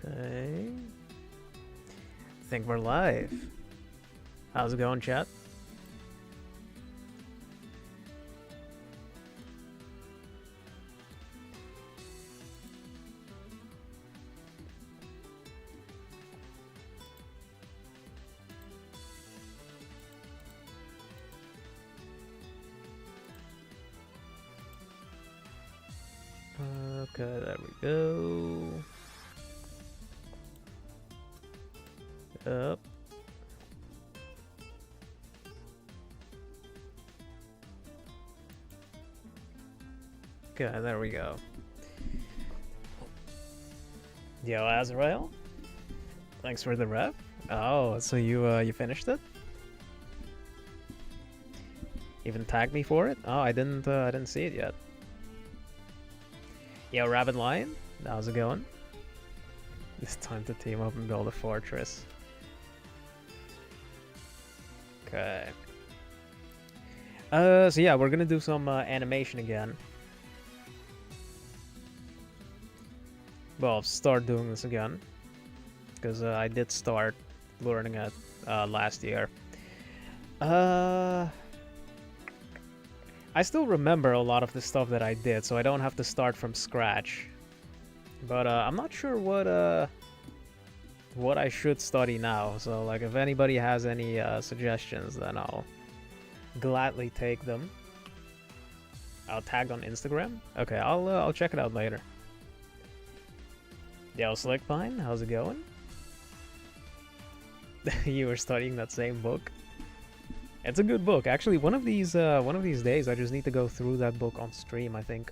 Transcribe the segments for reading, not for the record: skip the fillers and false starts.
Okay. I think we're live. How's it going, chat? Okay, there we go. Up. Okay, there we go. Yo, Azrael. Thanks for the rep. Oh, so you finished it? Even tagged me for it? Oh, I didn't see it yet. Yo, Rabbit Lion. How's it going? It's time to team up and build a fortress. Okay. So yeah, we're gonna do some animation again. Well, start doing this again, because I did start learning it last year. I still remember a lot of the stuff that I did, so I don't have to start from scratch. But I'm not sure what I should study now. So like, if anybody has any suggestions, then I'll gladly take them. I'll tag on Instagram. Okay, I'll check it out later. Yo, Slick Pine, how's it going? You were studying that same book? It's a good book. Actually, one of these days, I just need to go through that book on stream, I think.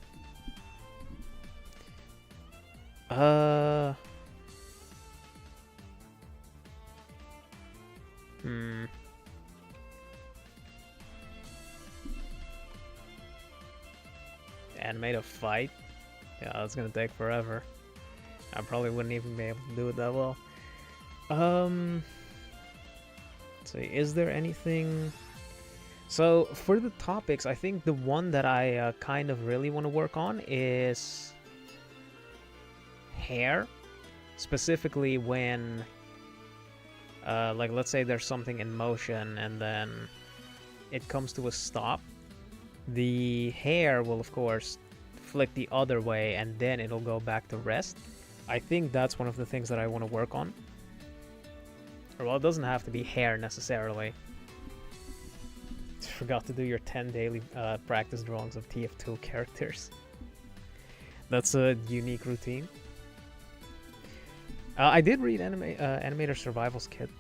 Animate a fight? Yeah, that's gonna take forever. I probably wouldn't even be able to do it that well. So is there anything? So for the topics, I think the one that I kind of really want to work on is hair, specifically when like, let's say there's something in motion and then it comes to a stop. The hair will of course flick the other way and then it'll go back to rest. I think that's one of the things that I want to work on. Or, well, it doesn't have to be hair necessarily. Forgot to do your 10 daily practice drawings of TF2 characters. That's a unique routine. I did read Animator Survival's Kit.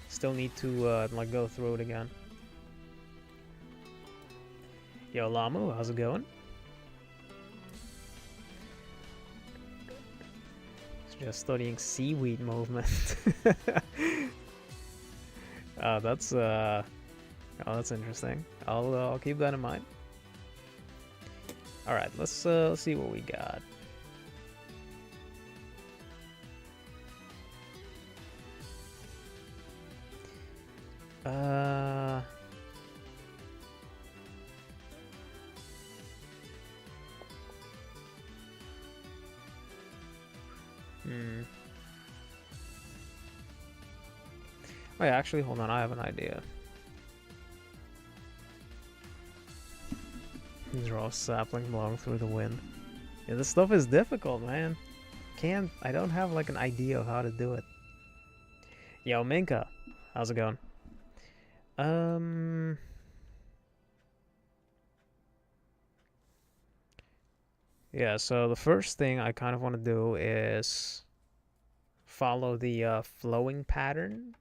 Still need to like go through it again. Yo, Lamu, how's it going? Just studying seaweed movement. That's interesting. I'll keep that in mind. All right, let's see what we got. Wait, actually, hold on. I have an idea. These are all saplings blowing through the wind. Yeah, this stuff is difficult, man. I don't have like an idea of how to do it. Yo, Minka, how's it going? Yeah, so the first thing I kind of want to do is follow the flowing pattern.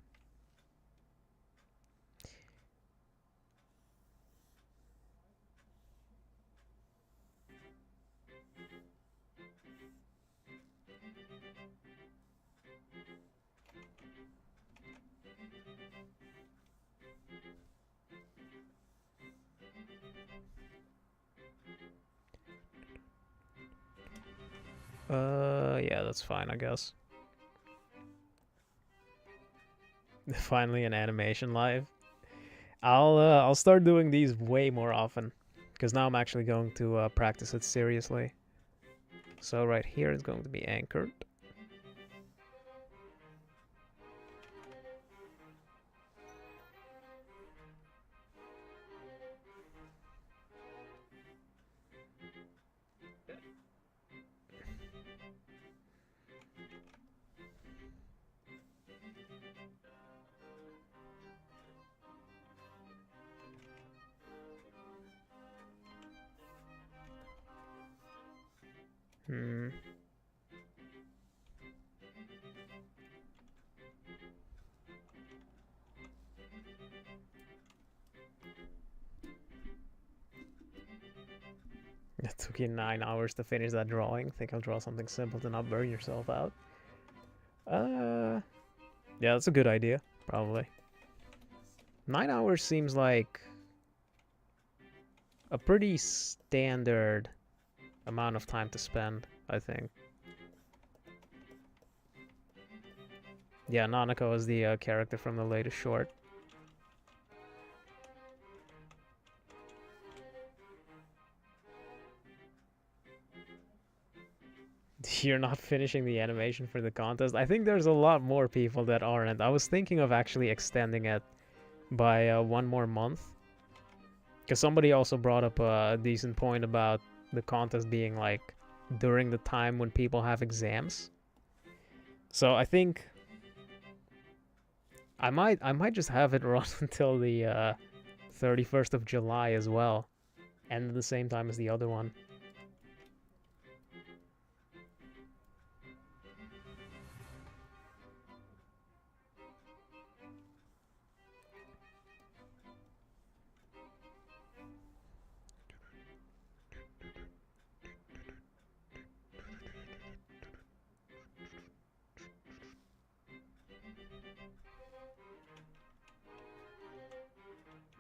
Yeah, that's fine, I guess. Finally an animation live. I'll start doing these way more often, because now I'm actually going to practice it seriously. So right here is going to be anchored. Hmm. It took you 9 hours to finish that drawing. Think I'll draw something simple to not burn yourself out. Yeah, that's a good idea, probably. 9 hours seems like a pretty standard amount of time to spend, I think. Yeah, Nanako is the character from the latest short. You're not finishing the animation for the contest? I think there's a lot more people that aren't. I was thinking of actually extending it by 1 more month. Because somebody also brought up a decent point about the contest being like during the time when people have exams. So I think I might just have it run until the 31st of July as well, and at the same time as the other one.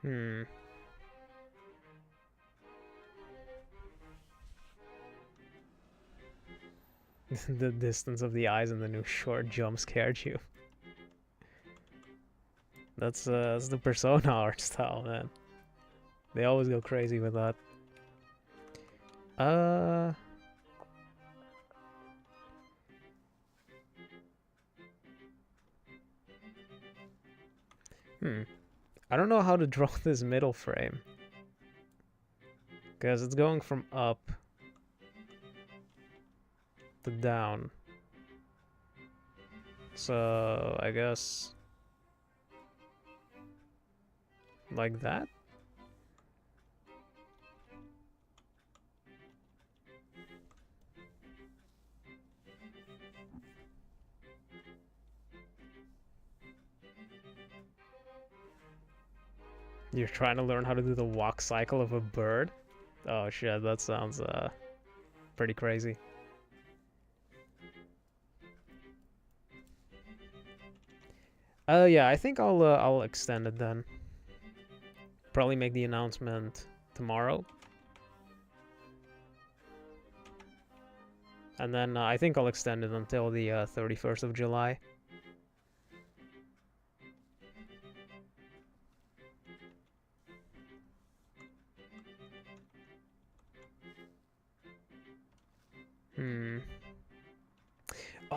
Hmm. The distance of the eyes in the new short jump scared you. That's the Persona art style, man. They always go crazy with that. I don't know how to draw this middle frame. Because it's going from up to down. So, I guess... like that? You're trying to learn how to do the walk cycle of a bird? Oh shit, that sounds pretty crazy. Yeah, I think I'll extend it then. Probably make the announcement tomorrow. And then I think I'll extend it until the 31st of July.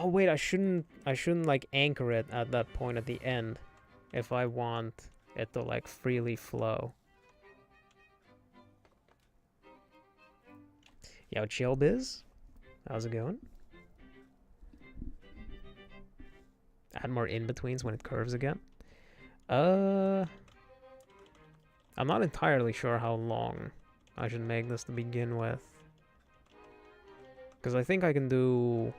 Oh wait, I shouldn't like anchor it at that point at the end if I want it to like freely flow. Yo, chill biz. How's it going? Add more in-betweens when it curves again. I'm not entirely sure how long I should make this to begin with. Because I think I can do...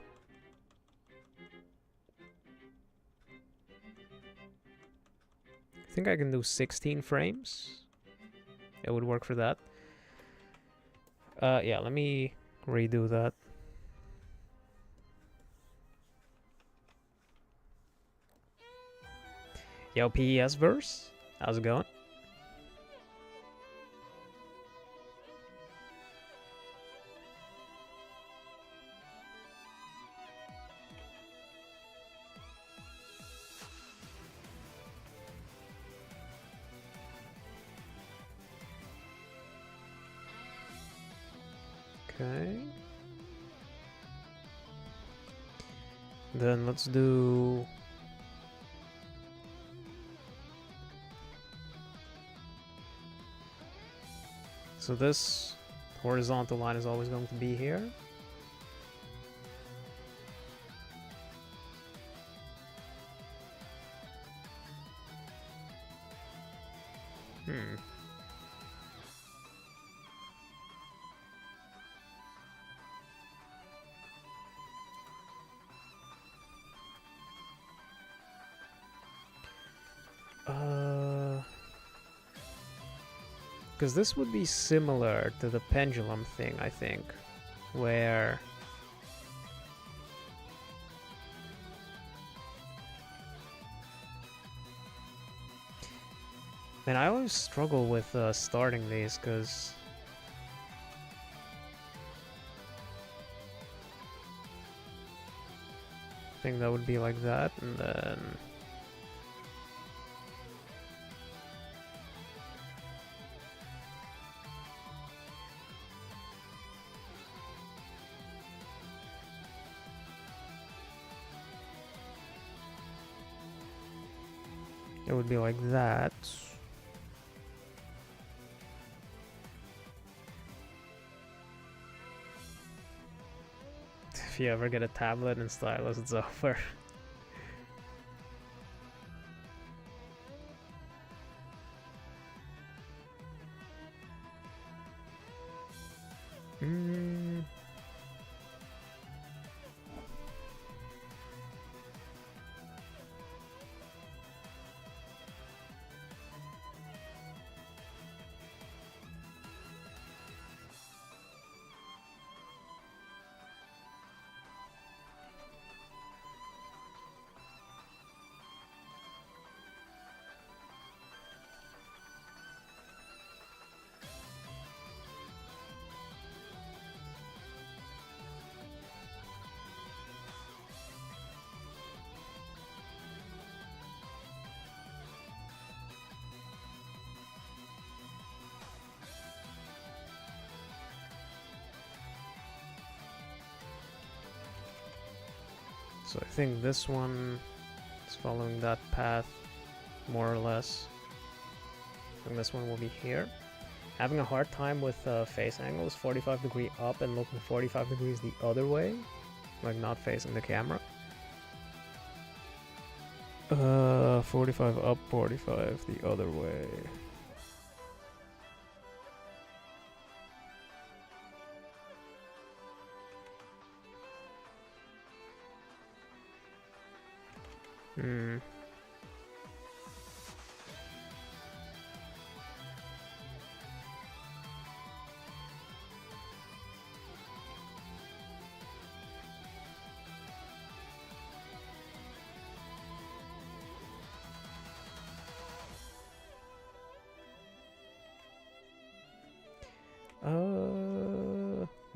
I think I can do 16 frames. It would work for that. Yeah, let me redo that. Yo, PES verse. How's it going? Okay. Then let's do... So this horizontal line is always going to be here. Because this would be similar to the pendulum thing, I think, where... Man, I always struggle with starting these, because... I think that would be like that, and then... It would be like that. If you ever get a tablet and stylus, it's over. So I think this one is following that path, more or less. And this one will be here. Having a hard time with face angles, 45 degree up and looking 45 degrees the other way, like not facing the camera. 45 up, 45 the other way.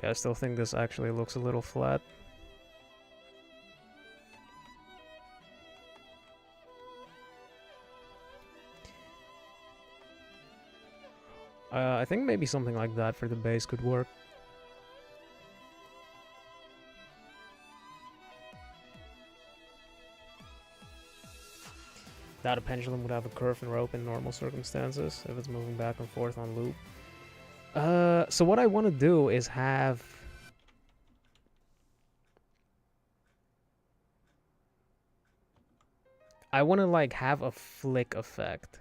Yeah, I still think this actually looks a little flat. I think maybe something like that for the base could work. That a pendulum would have a curve and rope in normal circumstances if it's moving back and forth on loop. So what I want to do is have... I want to like have a flick effect,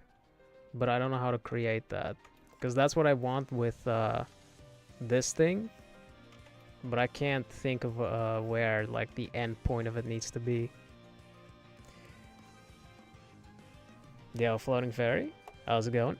but I don't know how to create that. Because that's what I want with this thing, but I can't think of where like the end point of it needs to be. Yo, Floating Fairy, how's it going?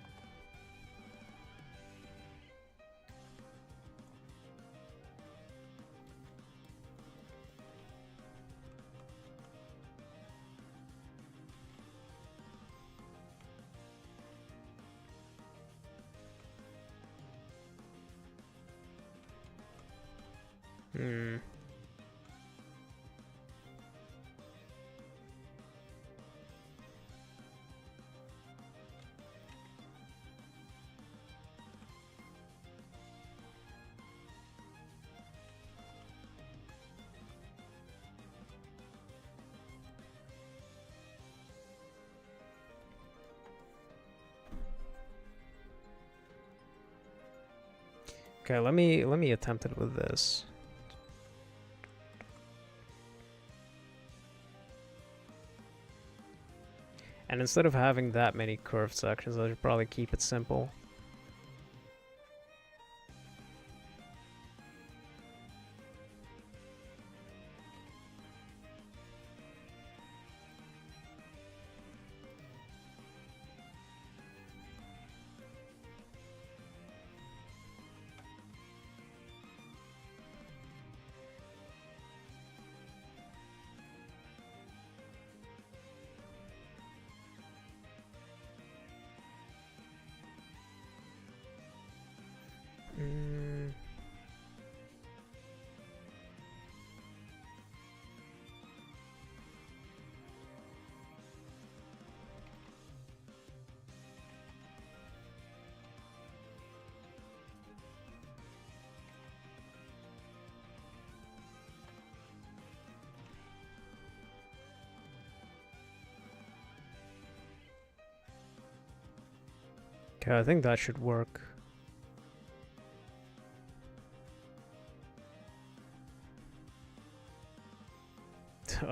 Okay, let me attempt it with this. And instead of having that many curved sections, I should probably keep it simple. Mm. Okay, I think that should work.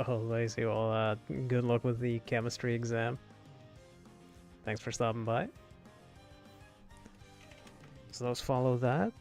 Oh, lazy. Well, good luck with the chemistry exam. Thanks for stopping by. So let's follow that.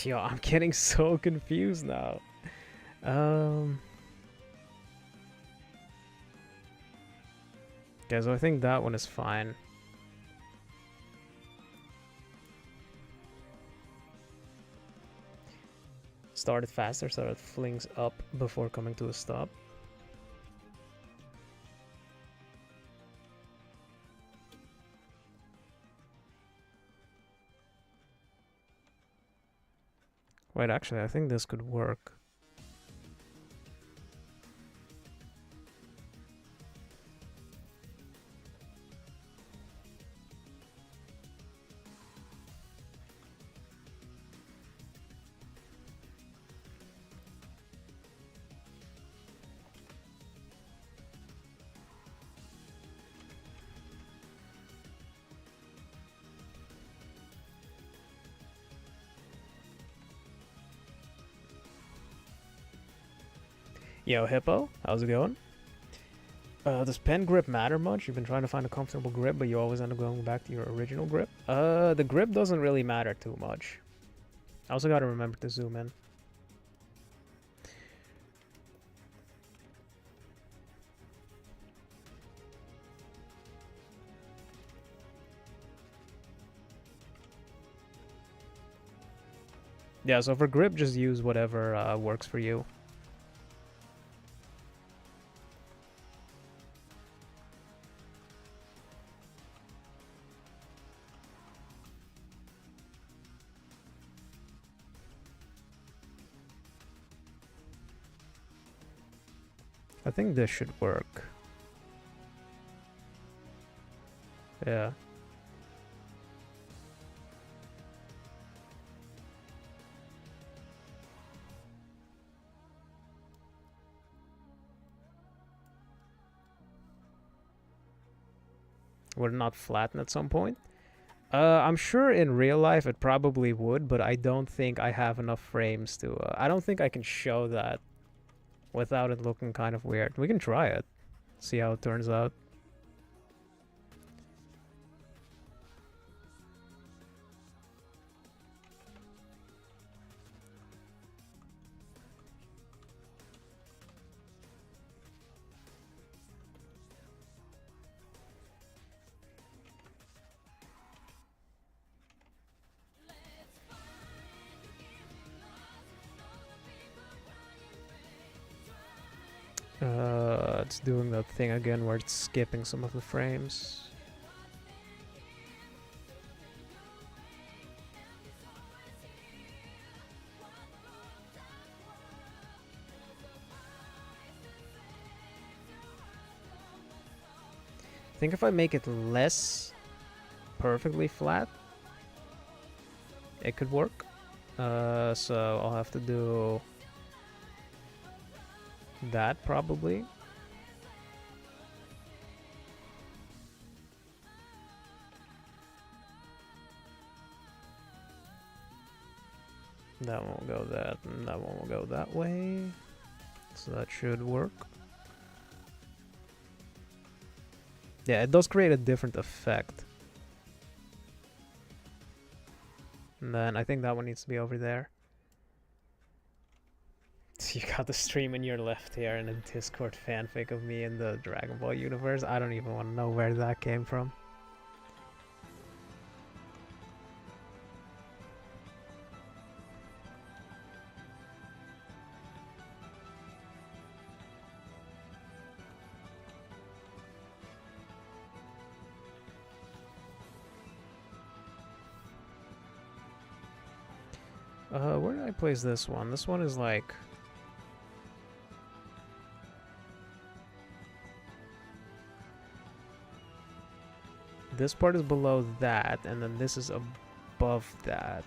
Yo, I'm getting so confused now. Okay, so I think that one is fine. Started faster, so it flings up before coming to a stop. Wait, actually, I think this could work. Yo, Hippo, how's it going? Does pen grip matter much? You've been trying to find a comfortable grip, but you always end up going back to your original grip? The grip doesn't really matter too much. I also gotta remember to zoom in. Yeah, so for grip, just use whatever works for you. I think this should work. Yeah. Would it not flatten at some point? I'm sure in real life it probably would, but I don't think I have enough frames to... I don't think I can show that without it looking kind of weird. We can try it. See how it turns out. It's doing that thing again where it's skipping some of the frames. I think if I make it less perfectly flat, it could work. So I'll have to do that probably. That one will go that, and that one will go that way. So that should work. Yeah, it does create a different effect. And then I think that one needs to be over there. So you got the stream in your left here and a Discord fanfic of me in the Dragon Ball universe. I don't even want to know where that came from. Where did I place this one? This one is like... This part is below that, and then this is above that.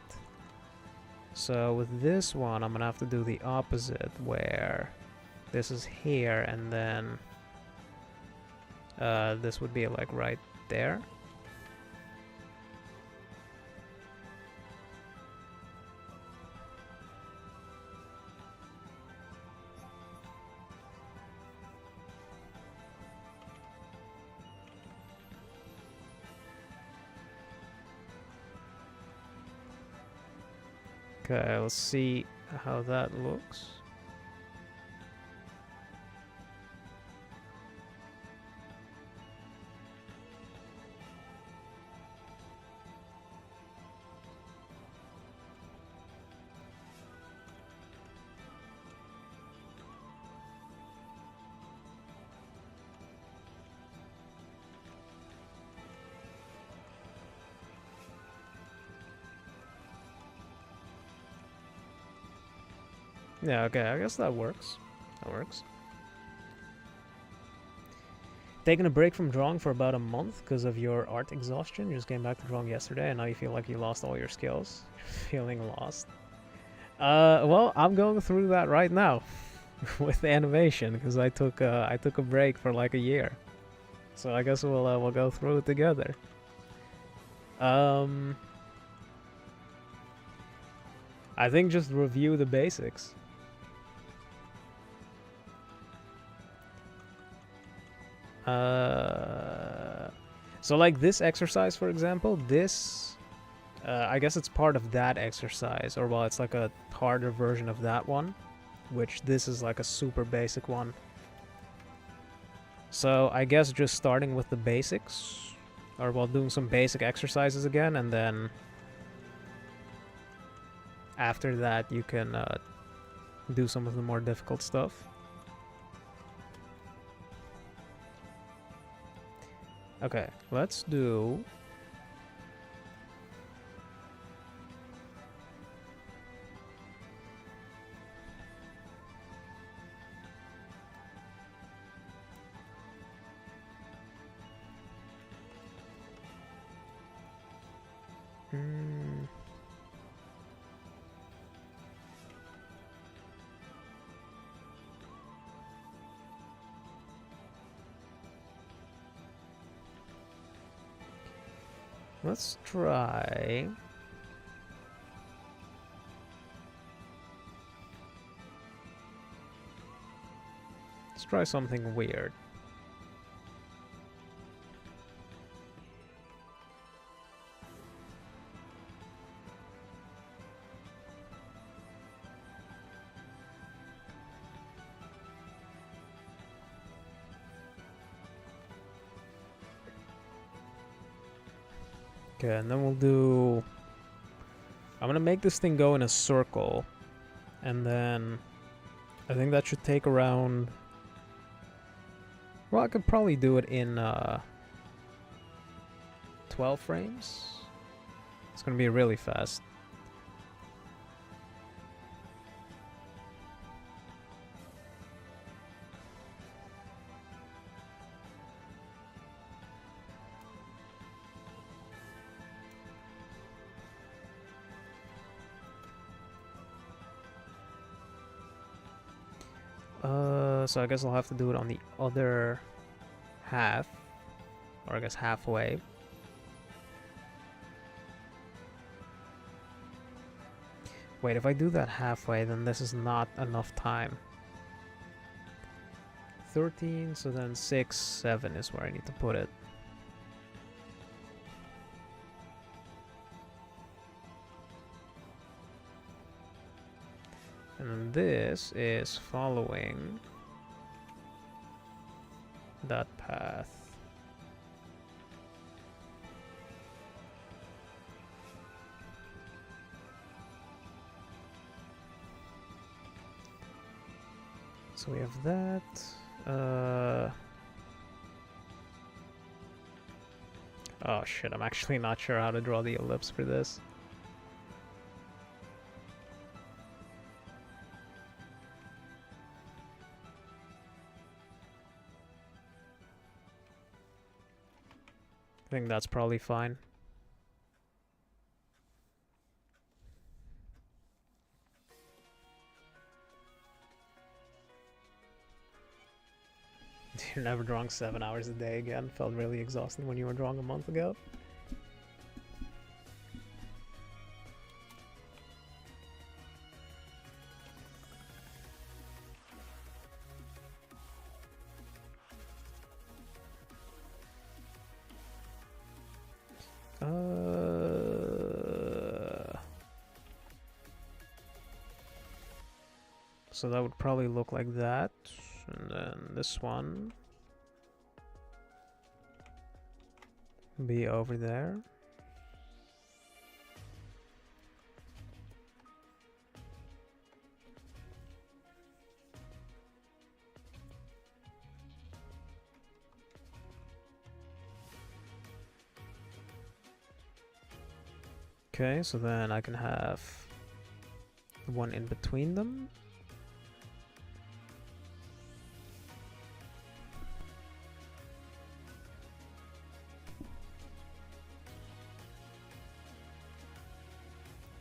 So with this one, I'm gonna have to do the opposite, where this is here, and then this would be like right there. Okay, let's see how that looks. Yeah, okay, I guess that works. That works. Taking a break from drawing for about a month because of your art exhaustion. You just came back to drawing yesterday and now you feel like you lost all your skills. You're feeling lost. Well, I'm going through that right now with animation because I took a break for like a year. So I guess we'll go through it together. I think just review the basics. So like this exercise, for example, this, I guess it's part of that exercise, or well, it's like a harder version of that one, which this is like a super basic one. So I guess just starting with the basics, or while doing some basic exercises again, and then after that you can do some of the more difficult stuff. Okay, let's do... Let's try... Let's try something weird. Okay, and then we'll do... I'm gonna make this thing go in a circle, and then I think that should take around... Well, I could probably do it in 12 frames. It's gonna be really fast. So I guess I'll have to do it on the other half, or I guess halfway. Wait, if I do that halfway, then this is not enough time. 13, so then 6, 7 is where I need to put it. And then this is following that path. So we have that. Oh shit, I'm actually not sure how to draw the ellipse for this. I think that's probably fine. You're never drawing 7 hours a day again. Felt really exhausting when you were drawing a month ago. So that would probably look like that. And then this one be over there. Okay, so then I can have the one in between them.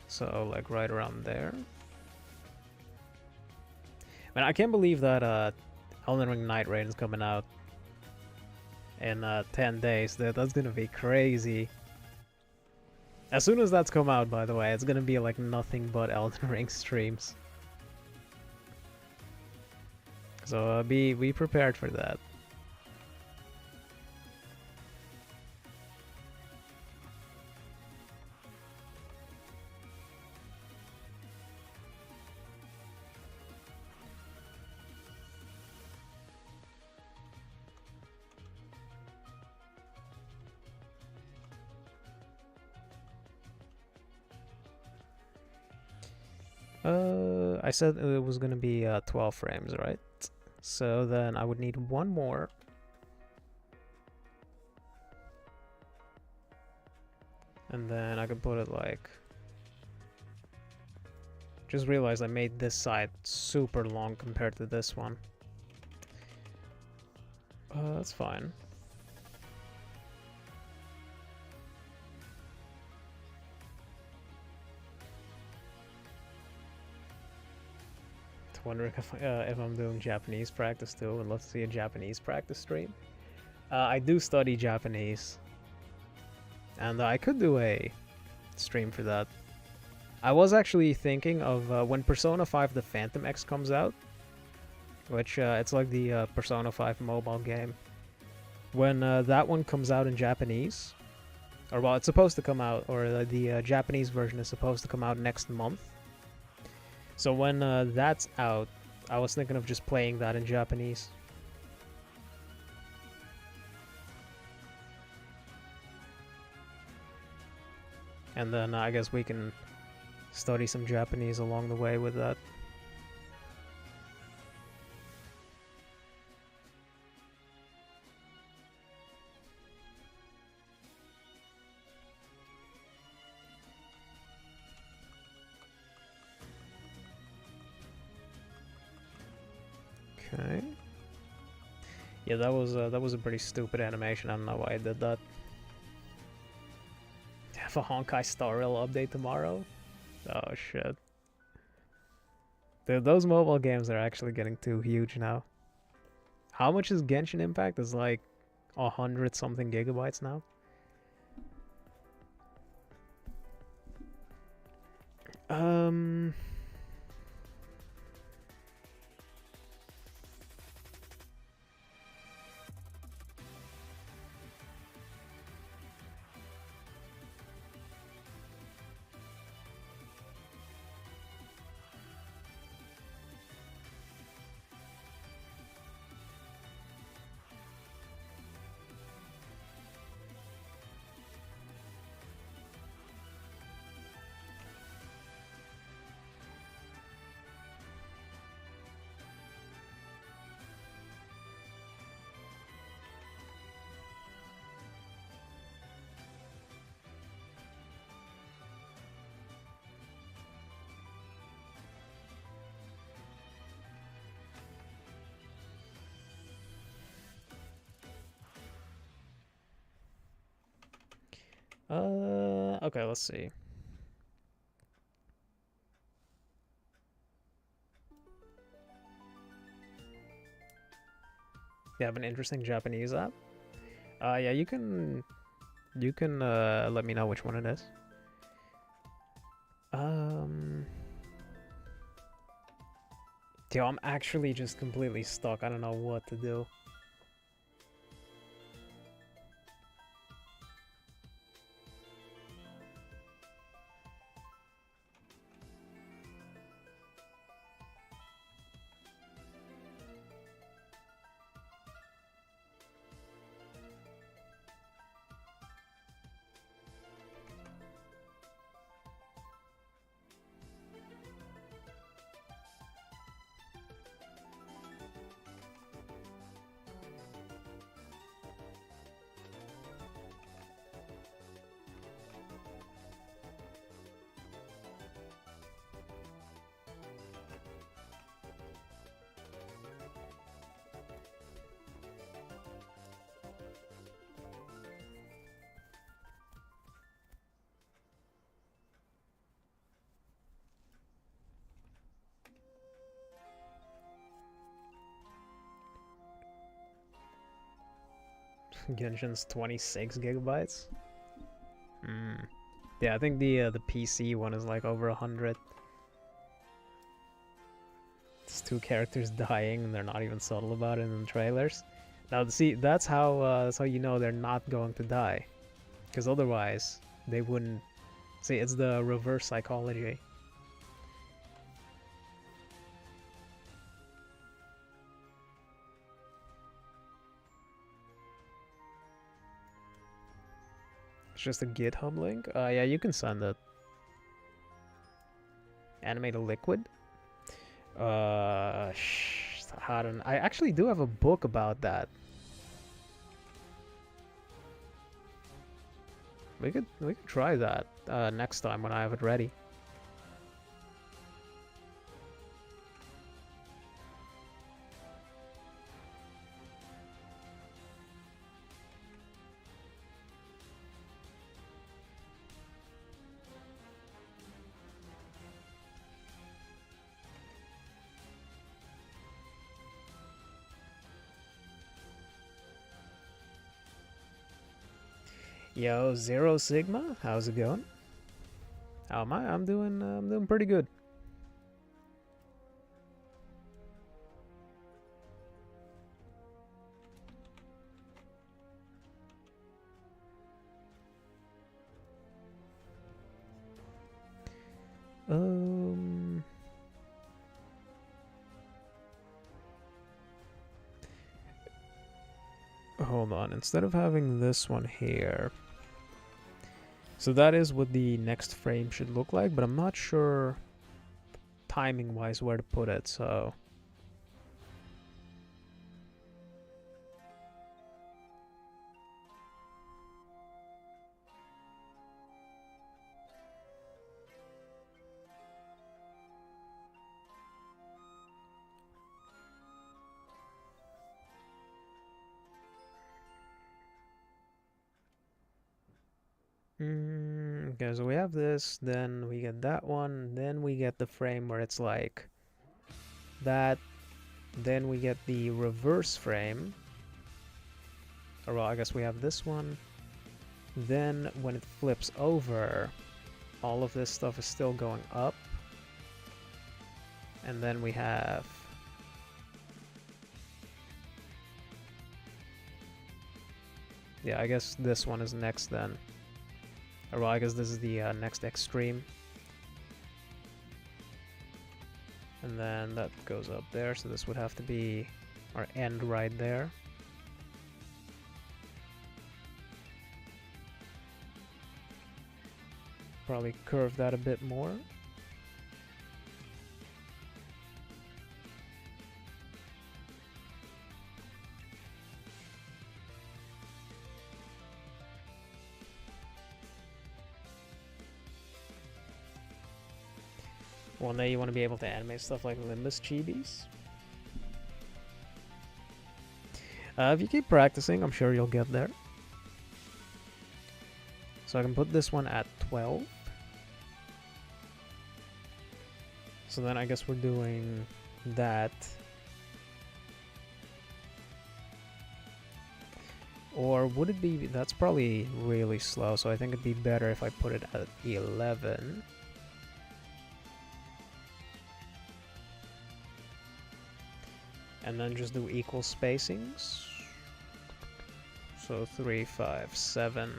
So, like, right around there. Man, I can't believe that Elden Ring Night Raid is coming out in 10 days. That's gonna be crazy. As soon as that's come out, by the way, it's gonna be like nothing but Elden Ring streams. So be prepared for that. I said it was gonna be 12 frames, right? So then I would need one more. And then I could put it like... Just realized I made this side super long compared to this one. That's fine. Wondering if I'm doing Japanese practice too. Would love to see a Japanese practice stream. I do study Japanese, and I could do a stream for that. I was actually thinking of when Persona 5 the Phantom X comes out, which it's like the Persona 5 mobile game. When that one comes out in Japanese, or well, it's supposed to come out, or the Japanese version is supposed to come out next month. So when that's out, I was thinking of just playing that in Japanese. And then I guess we can study some Japanese along the way with that. Okay. Yeah, that was a pretty stupid animation. I don't know why I did that. Have a Honkai Star Rail update tomorrow? Oh shit. Those mobile games are actually getting too huge now. How much is Genshin Impact? It's like 100 something gigabytes now. Um, okay, let's see. You have an interesting Japanese app? Yeah, you can let me know which one it is. Yo, I'm actually just completely stuck. I don't know what to do. Genshin's 26 gigabytes. Yeah, I think the PC one is like over 100. It's two characters dying, and they're not even subtle about it in the trailers. Now, see, that's how you know they're not going to die, because otherwise they wouldn't. See, it's the reverse psychology. It's just a GitHub link. Yeah, you can send it. Animate a liquid. I actually do have a book about that. We could try that next time when I have it ready. Yo, Zero Sigma, how's it going? How am I? I'm doing pretty good. Hold on, instead of having this one here. So that is what the next frame should look like, but I'm not sure timing-wise where to put it, so... Okay, so we have this, then we get that one, then we get the frame where it's like that. Then we get the reverse frame. Or well, I guess we have this one. Then when it flips over, all of this stuff is still going up. And then we have yeah, I guess this one is next then. Or well, I guess this is the next extreme. And then that goes up there, so this would have to be our end right there. Probably curve that a bit more. One day you want to be able to animate stuff like Limbus chibis. If you keep practicing, I'm sure you'll get there. So I can put this one at 12. So then I guess we're doing that. Or would it be... That's probably really slow, so I think it'd be better if I put it at 11. And then just do equal spacings. So 3, 5, 7,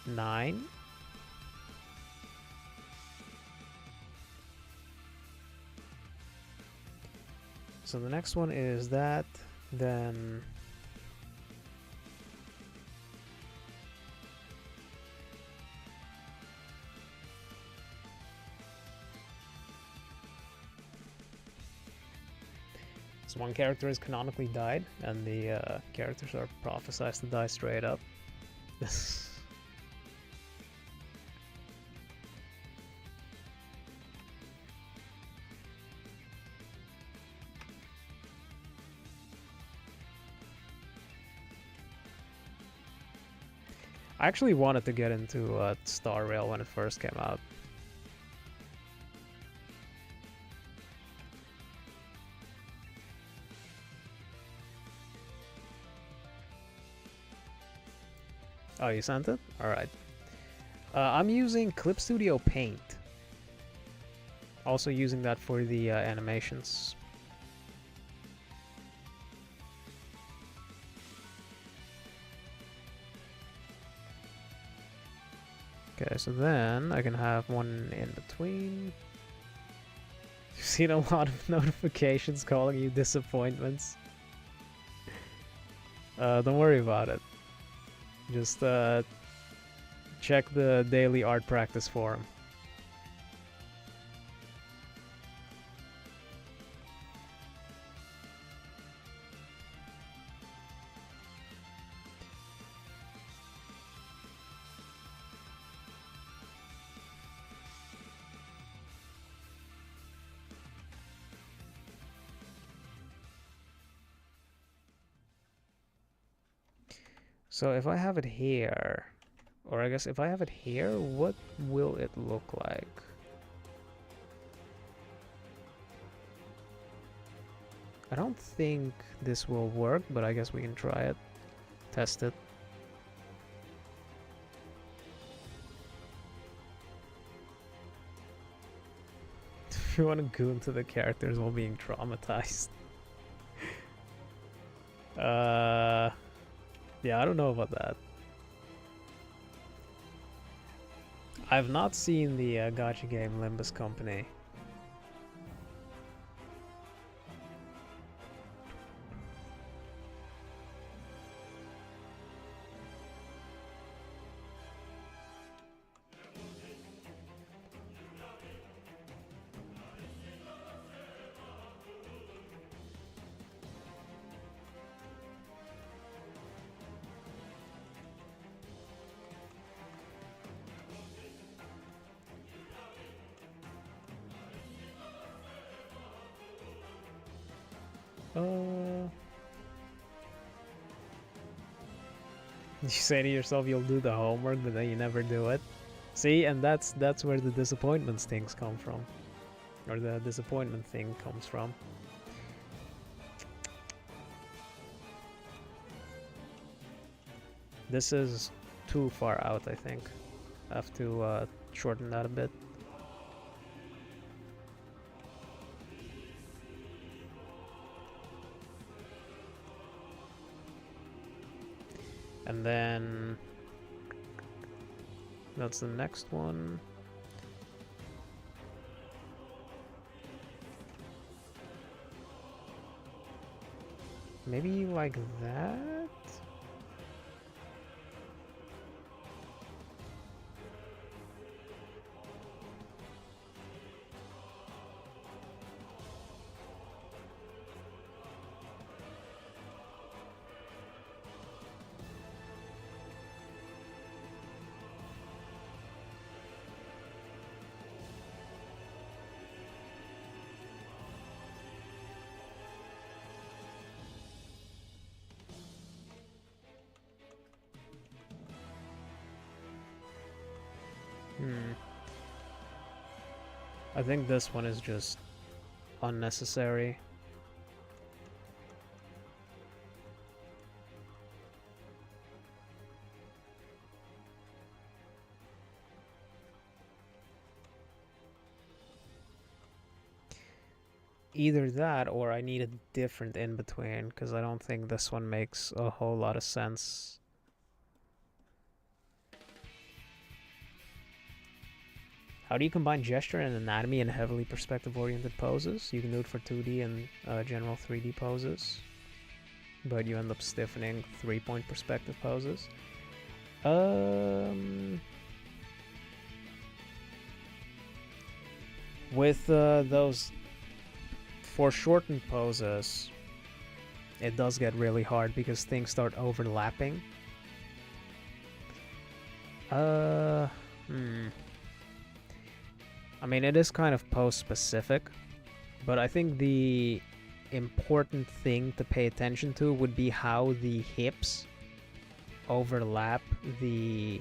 9. So the next one is that, then so one character has canonically died, and the characters are prophesized to die straight up. I actually wanted to get into Star Rail when it first came out. Oh, you sent it? Alright. I'm using Clip Studio Paint. Also using that for the animations. Okay, so then I can have one in between. You've seen a lot of notifications calling you disappointments. Don't worry about it. Just check the daily art practice forum. So if I have it here, or I guess if I have it here, what will it look like? I don't think this will work, but I guess we can try it, test it. If you want to go into the characters while being traumatized. Yeah, I don't know about that. I've not seen the gacha game Limbus Company. You say to yourself you'll do the homework, but then you never do it. See, and that's where the disappointment stings come from. or the disappointment thing comes from. This is too far out, I think. I have to shorten that a bit. And then that's the next one. Maybe like that? I think this one is just unnecessary. Either that or I need a different in between, because I don't think this one makes a whole lot of sense. How do you combine gesture and anatomy in heavily perspective-oriented poses? You can do it for 2D and general 3D poses, but you end up stiffening 3-point perspective poses. With those foreshortened poses, it does get really hard because things start overlapping. I mean, it is kind of pose-specific, but I think the important thing to pay attention to would be how the hips overlap the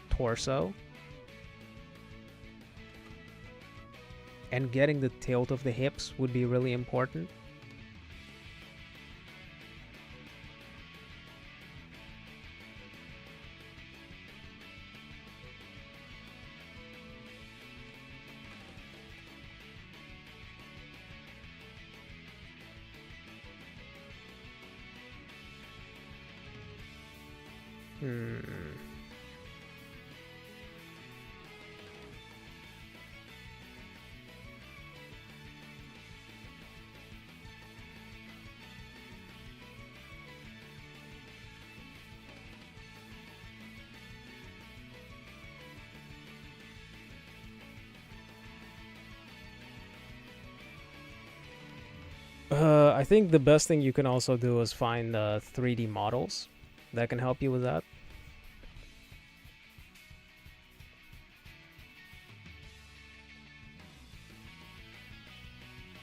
torso. And getting the tilt of the hips would be really important. I think the best thing you can also do is find 3D models that can help you with that.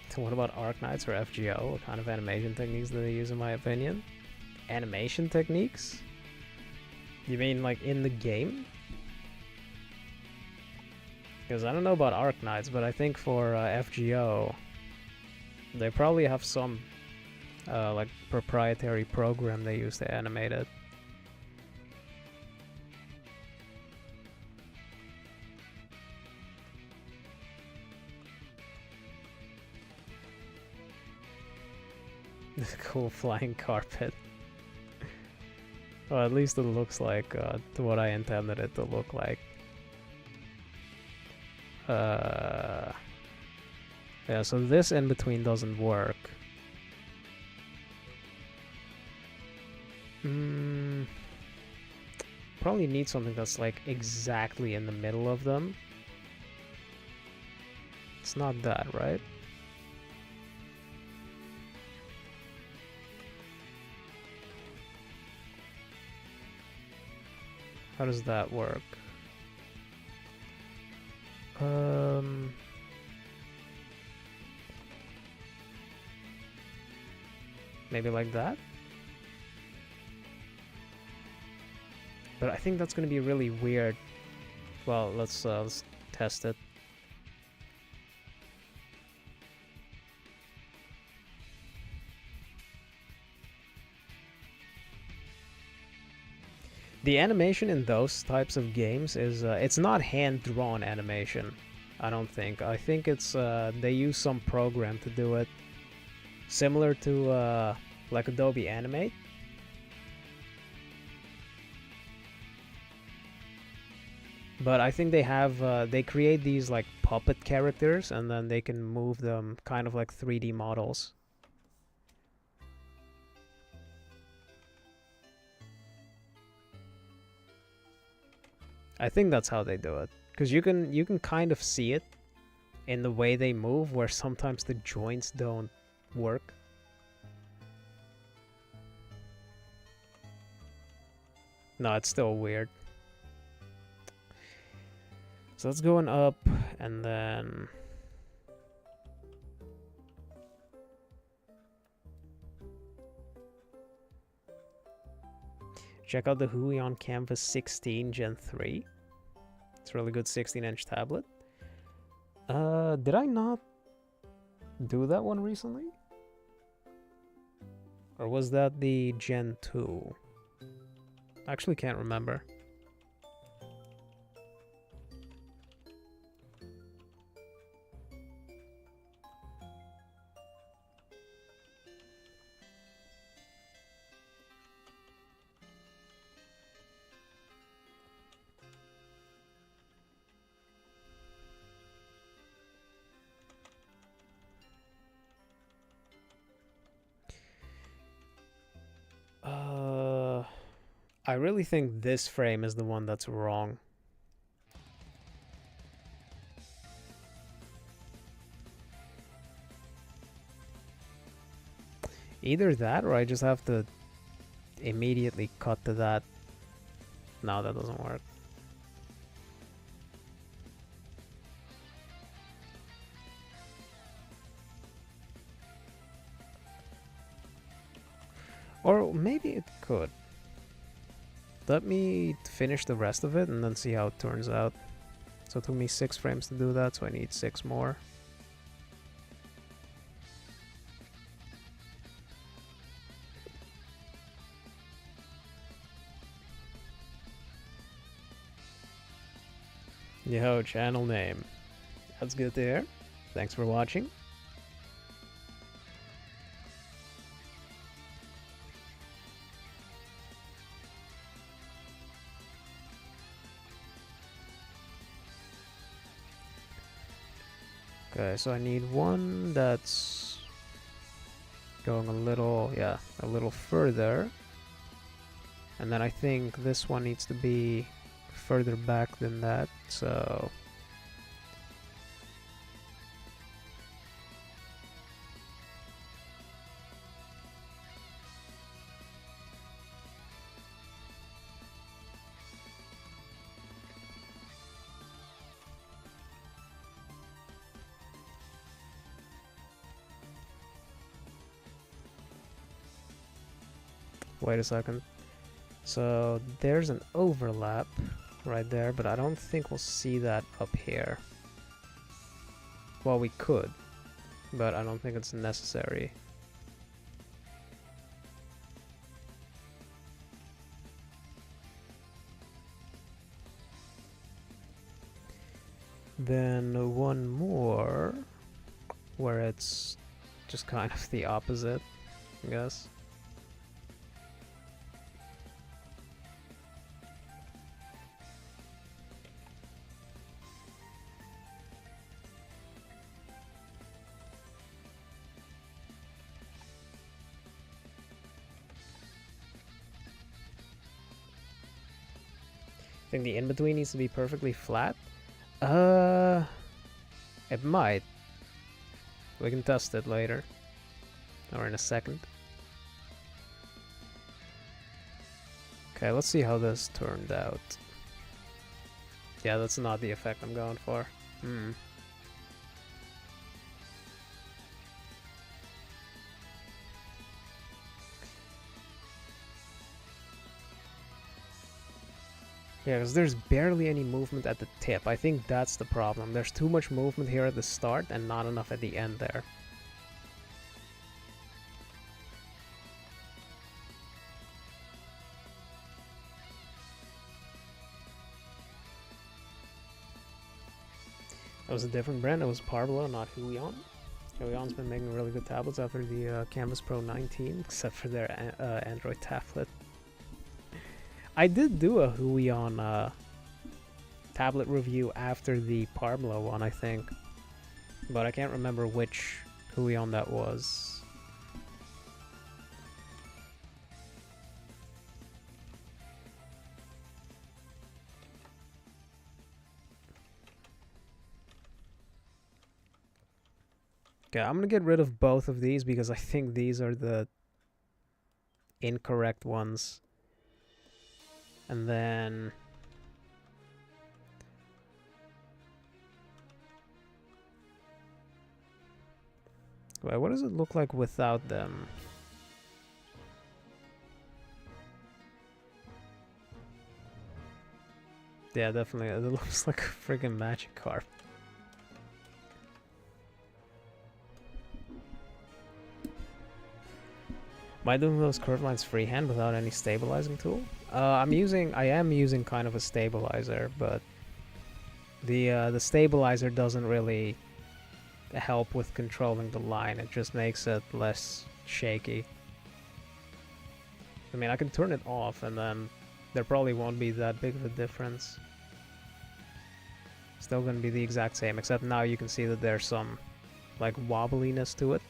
So what about Arknights or FGO? What kind of animation techniques do they use, in my opinion? Animation techniques? You mean like in the game? Because I don't know about Arknights, but I think for FGO, they probably have some like proprietary program they use to animate it. Cool flying carpet. Well, at least it looks like to what I intended it to look like. Yeah, so this in between doesn't work. Probably need something that's like exactly in the middle of them. It's not that, right? How does that work? Maybe like that? But I think that's gonna be really weird. Well, let's test it. The animation in those types of games is it's not hand-drawn animation, I don't think. I think it's they use some program to do it, similar to like Adobe Animate. But I think they have they create these like puppet characters, and then they can move them kind of like 3D models. I think that's how they do it, because you can kind of see it in the way they move, where sometimes the joints don't work. No, it's still weird. So let's go on up, and then check out the Hui on Canvas 16 Gen 3. It's a really good 16-inch tablet. Did I not do that one recently? Or was that the Gen 2? I actually can't remember. I really think this frame is the one that's wrong. Either that, or I just have to immediately cut to that. No, that doesn't work. Or maybe it could. Let me finish the rest of it and then see how it turns out. So it took me 6 frames to do that, so I need 6 more. Yo, channel name. That's good to hear. Thanks for watching. Okay, so I need one that's going a little, yeah, a little further. And then I think this one needs to be further back than that, so... Wait a second. So there's an overlap right there, but I don't think we'll see that up here. Well, we could, but I don't think it's necessary. Then one more, where it's just kind of the opposite, I guess. I think the in-between needs to be perfectly flat. It might. We can test it later. Or in a second. Okay, let's see how this turned out. Yeah, that's not the effect I'm going for. Yeah, because there's barely any movement at the tip. I think that's the problem. There's too much movement here at the start and not enough at the end there. That was a different brand. It was Parvelo, not Huion. Huion's been making really good tablets after the Canvas Pro 19, except for their Android tablet. I did do a Huion tablet review after the Parvelo one, I think, but I can't remember which Huion that was. Okay, I'm gonna get rid of both of these because I think these are the incorrect ones. And then wait, what does it look like without them? Yeah, definitely. It looks like a friggin' magic carp. Am I doing those curve lines freehand without any stabilizing tool? I am using kind of a stabilizer, but the stabilizer doesn't really help with controlling the line. It just makes it less shaky. I mean, I can turn it off and then there probably won't be that big of a difference. Still gonna be the exact same, except now you can see that there's some like wobbliness to it.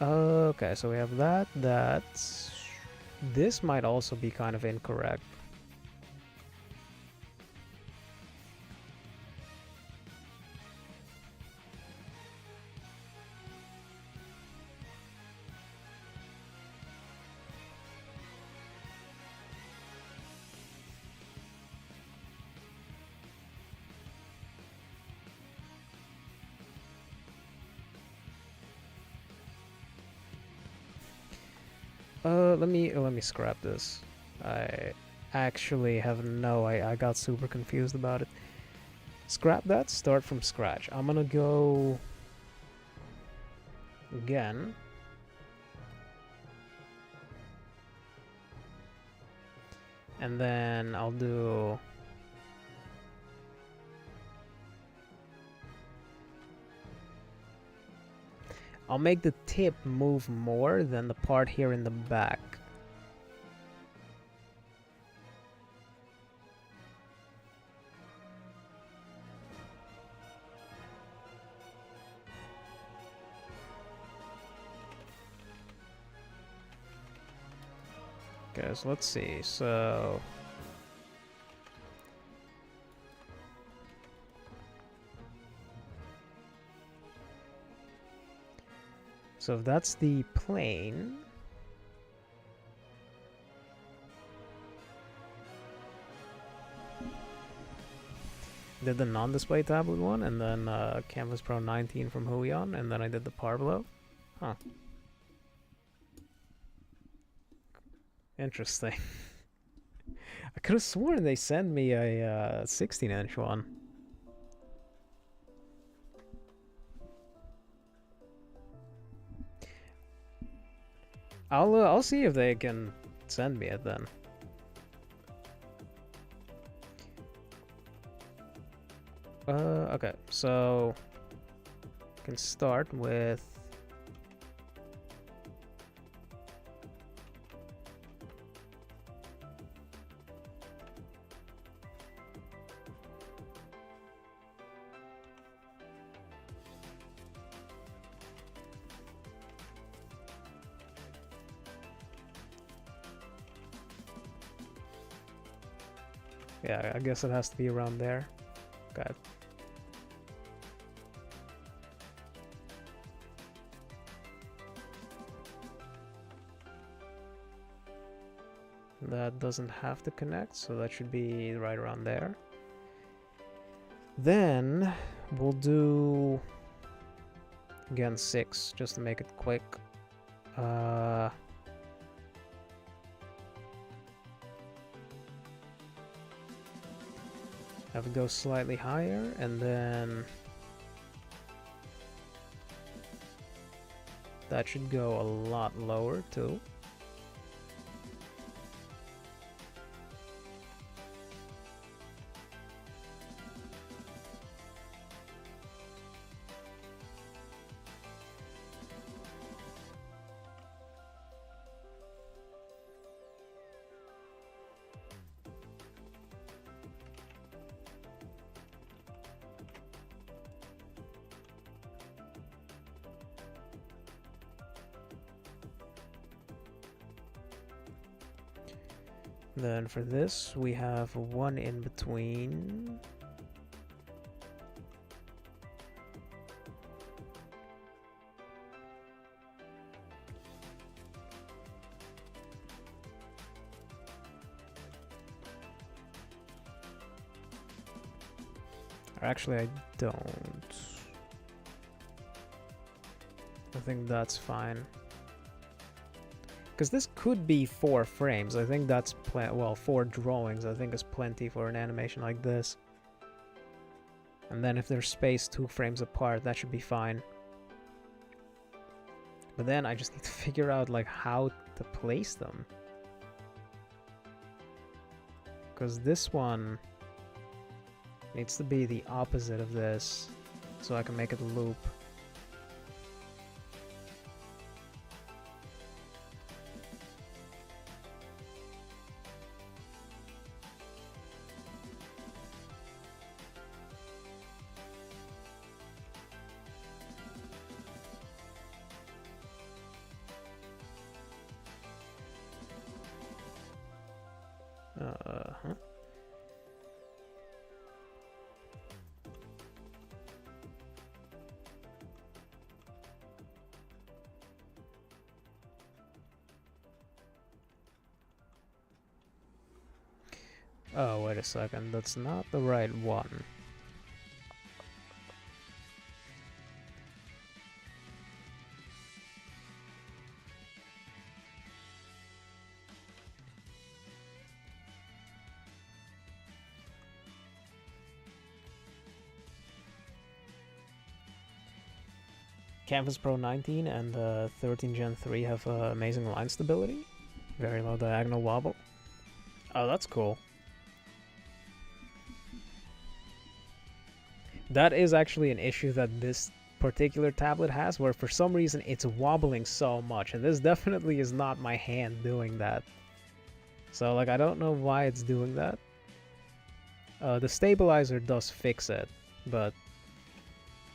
Okay, so we have that. This might also be kind of incorrect. Let me scrap this. I actually have I got super confused about it. Scrap that, start from scratch. I'm gonna go again. And then I'll do I'll make the tip move more than the part here in the back. Okay, so let's see. So if that's the plane, did the non-display tablet one, and then Canvas Pro 19 from Huion, and then I did the Parvelo. Huh. Interesting. I could have sworn they sent me a 16-inch one. I'll see if they can send me it then. Okay, so I can start with yeah, I guess it has to be around there. Got it. That doesn't have to connect, so that should be right around there. Then we'll do again 6 just to make it quick. Have it go slightly higher, and then That should go a lot lower too. Then for this, we have one in between. Or actually, I don't. I think that's fine. Because this could be 4 frames. I think that's well, 4 drawings I think is plenty for an animation like this. And then if they're spaced 2 frames apart, that should be fine. But then I just need to figure out like how to place them. Because this one needs to be the opposite of this, so I can make it a loop. Oh, wait a second, that's not the right one. Canvas Pro 19 and 13 Gen 3 have amazing line stability, very low diagonal wobble. Oh, that's cool. That is actually an issue that this particular tablet has, where for some reason it's wobbling so much, and this definitely is not my hand doing that. So like, I don't know why it's doing that. The stabilizer does fix it, but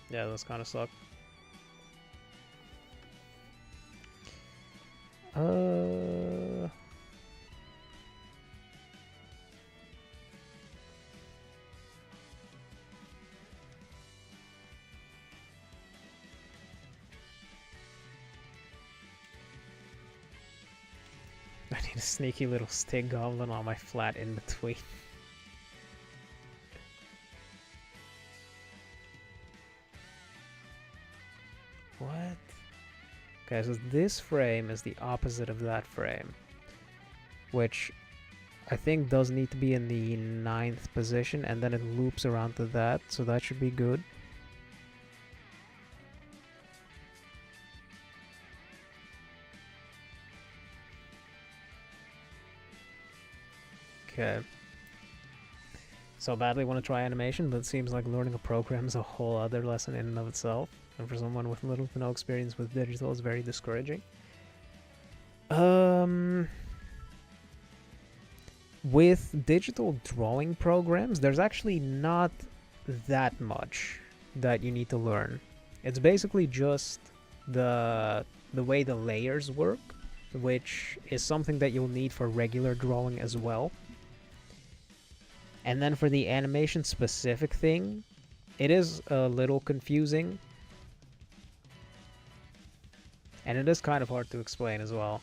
yeah, those kind of suck. I need a sneaky little stick goblin on my flat in between. What? Okay, so this frame is the opposite of that frame, which I think does need to be in the 9th position, and then it loops around to that, so that should be good. Okay. So badly want to try animation, but it seems like learning a program is a whole other lesson in and of itself. And for someone with little to no experience with digital, it's very discouraging. With digital drawing programs, there's actually not that much that you need to learn. It's basically just the way the layers work, which is something that you'll need for regular drawing as well. And then for the animation specific thing, it is a little confusing. And it is kind of hard to explain as well.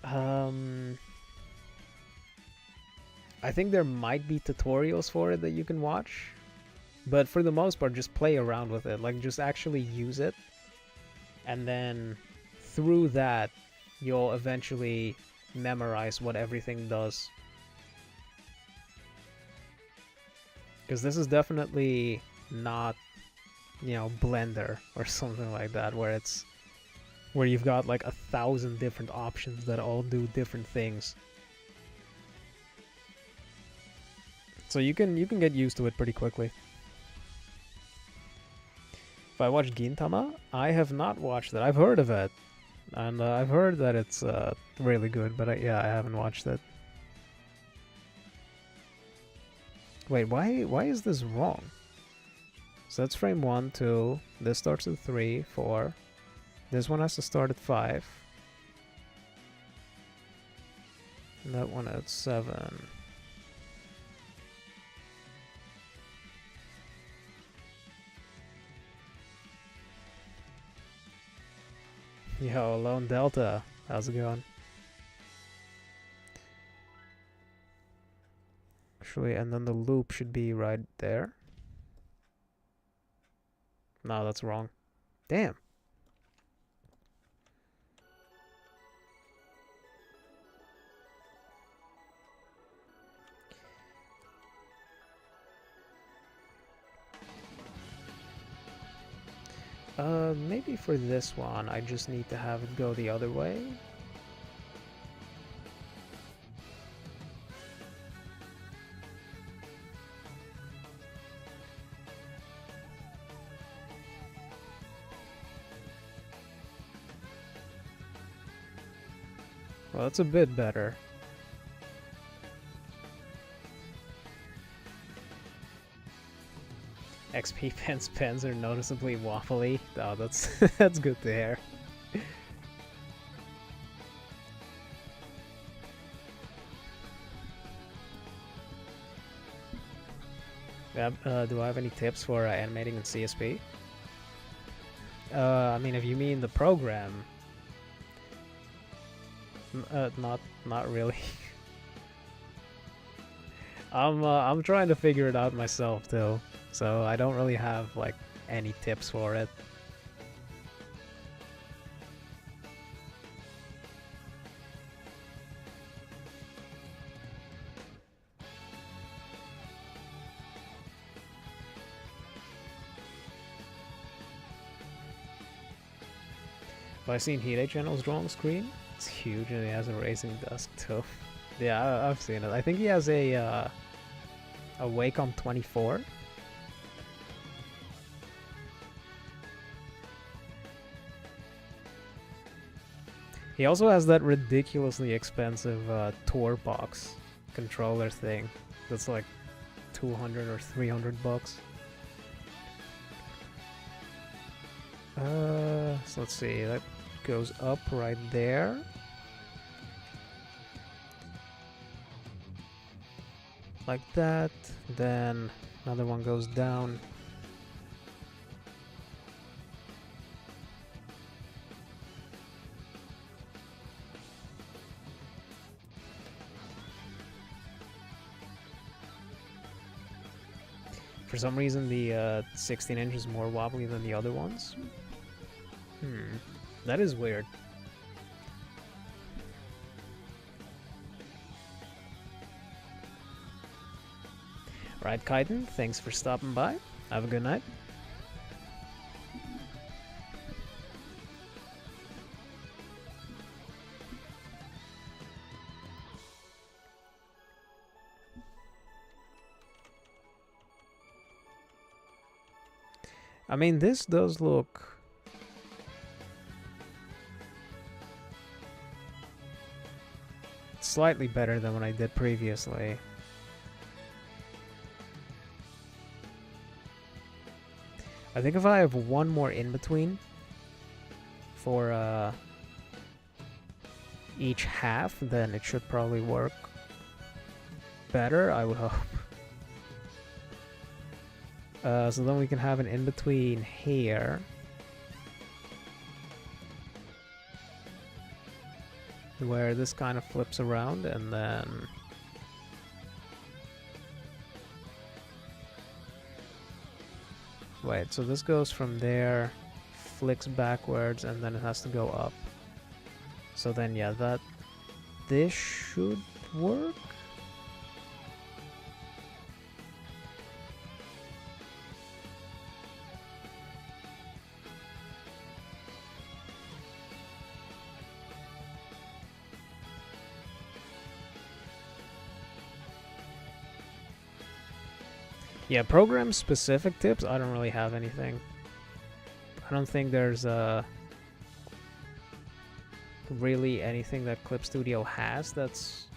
I think there might be tutorials for it that you can watch, but for the most part, just play around with it. Like, just actually use it, and then through that, you'll eventually memorize what everything does. Because this is definitely not, you know, Blender or something like that, where it's where you've got like 1,000 different options that all do different things. So you can get used to it pretty quickly. If I watched Gintama, I have not watched it. I've heard of it, and I've heard that it's really good, but yeah, I haven't watched it. Wait, why is this wrong? So that's frame 1, 2. This starts at 3, 4. This one has to start at 5. And that one at 7. Yo, Lone Delta. How's it going? Actually, and then the loop should be right there. No, that's wrong. Damn. Maybe for this one, I just need to have it go the other way. Well, that's a bit better. XP pens are noticeably waffly. Oh, that's that's good to hear. Do I have any tips for animating in CSP? I mean, if you mean the program, not really. I'm trying to figure it out myself too, so I don't really have like any tips for it. Have I seen Hide-chan's drawing screen? It's huge, and he has a racing desk too. Yeah, I've seen it. I think he has a Wacom 24. He also has that ridiculously expensive Tour box controller thing. That's like 200 or 300 bucks. So let's see, that goes up right there. Like that, then another one goes down. For some reason the 16-inch is more wobbly than the other ones. That is weird. Right, Kaiden, thanks for stopping by. Have a good night. I mean, this does look slightly better than what I did previously. I think if I have one more in between for each half, then it should probably work better, I would hope. So then we can have an in-between here. Where this kind of flips around and then... Wait, so this goes from there, flicks backwards, and then it has to go up. So then, yeah, this should work? Yeah, program-specific tips, I don't really have anything. I don't think there's really anything that Clip Studio has that's...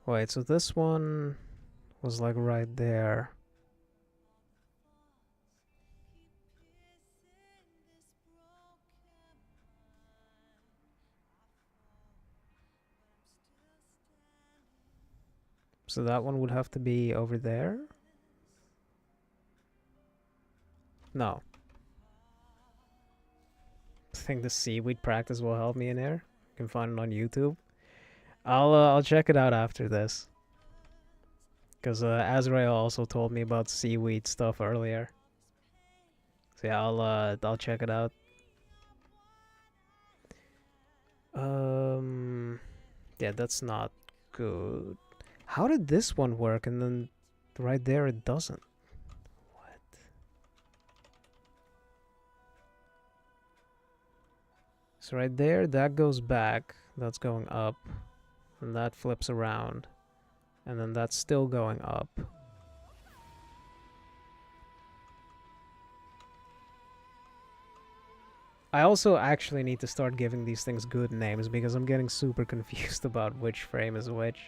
Wait, so this one was like right there. So that one would have to be over there? No. I think the seaweed practice will help me in here. You can find it on YouTube. I'll check it out after this. Because Azrael also told me about seaweed stuff earlier. So yeah, I'll check it out. Yeah, that's not good. How did this one work and then right there it doesn't? What? So right there, that goes back. That's going up. And that flips around. And then that's still going up. I also actually need to start giving these things good names because I'm getting super confused about which frame is which.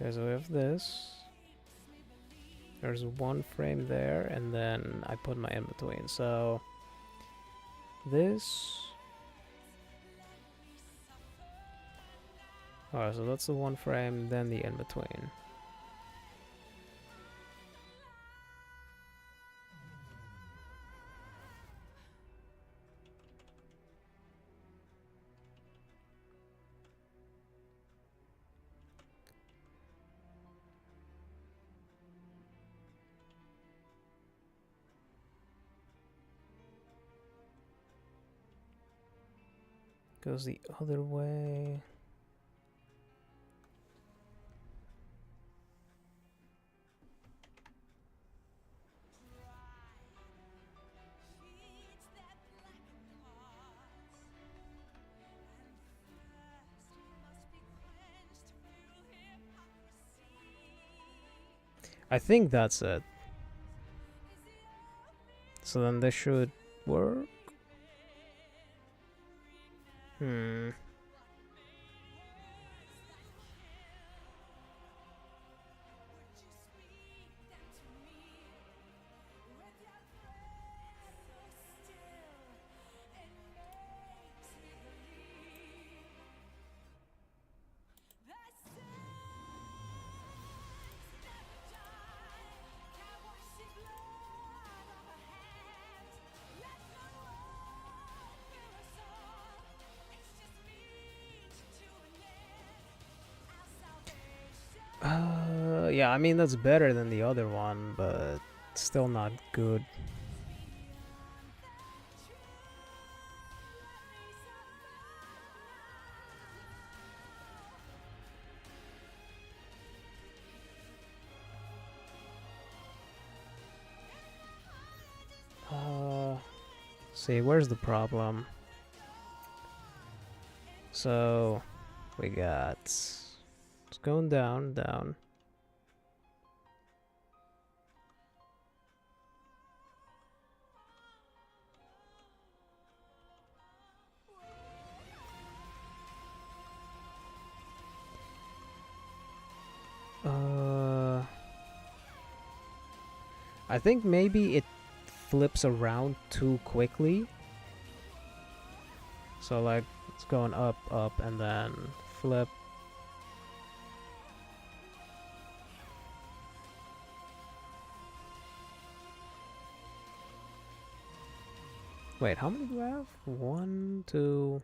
Okay, so we have this. There's one frame there, and then I put my in-between. So this... Alright, so that's the one frame, then the in-between. Goes the other way. I think that's it. So then this should work. Yeah, I mean that's better than the other one, but still not good. See, where's the problem? so we got... It's going down, down. I think maybe it flips around too quickly. So like it's going up, up, and then flip. Wait, how many do I have? 1, 2...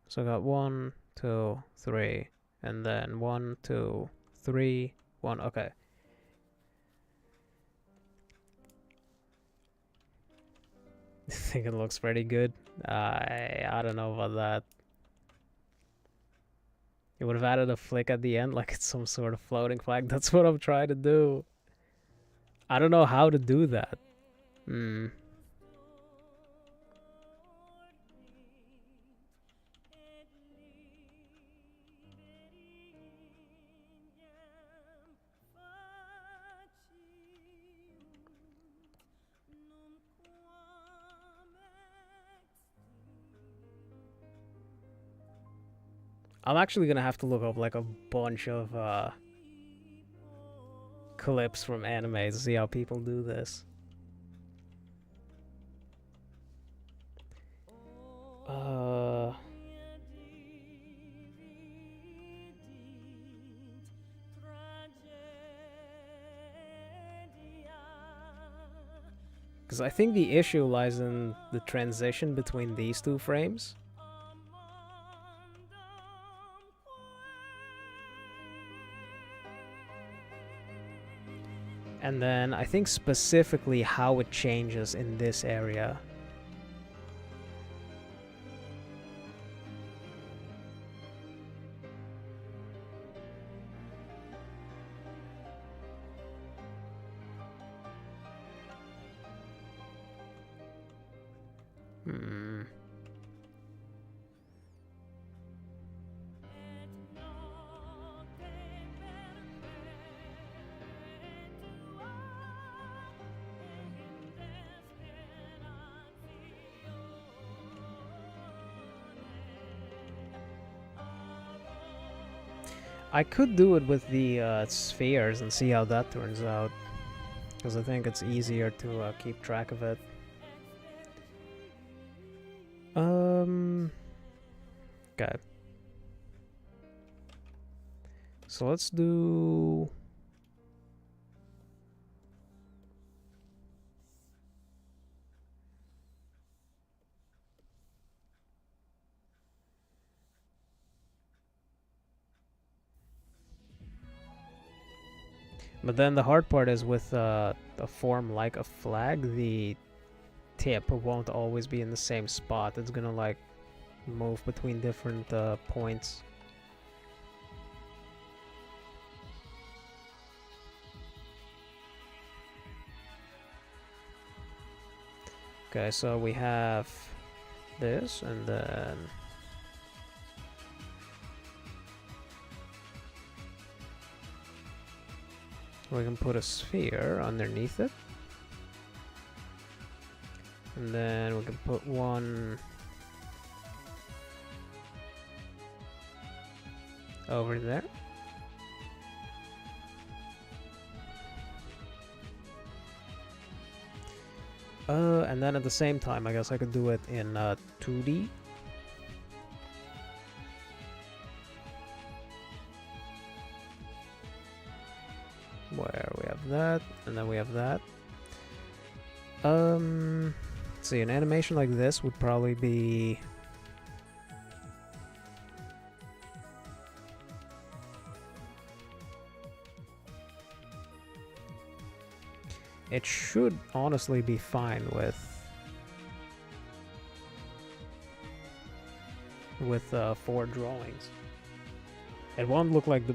So I got 1, 2, 3, and then 1, 2, 3, 1. Okay. I think it looks pretty good. I don't know about that. You would have added a flick at the end, like it's some sort of floating flag. That's what I'm trying to do. I don't know how to do that. I'm actually gonna have to look up like a bunch of clips from anime to see how people do this. Because I think the issue lies in the transition between these two frames. And then I think specifically how it changes in this area. I could do it with the spheres and see how that turns out, because I think it's easier to keep track of it. Okay. So let's do... But then the hard part is with a form like a flag, the tip won't always be in the same spot. It's gonna like move between different points. Okay, so we have this, and then we can put a sphere underneath it. And then we can put one over there. And then at the same time, I guess I could do it in 2D. Where we have that, and then we have that. Let's see, an animation like this would probably be... It should honestly be fine with 4 drawings. It won't look like the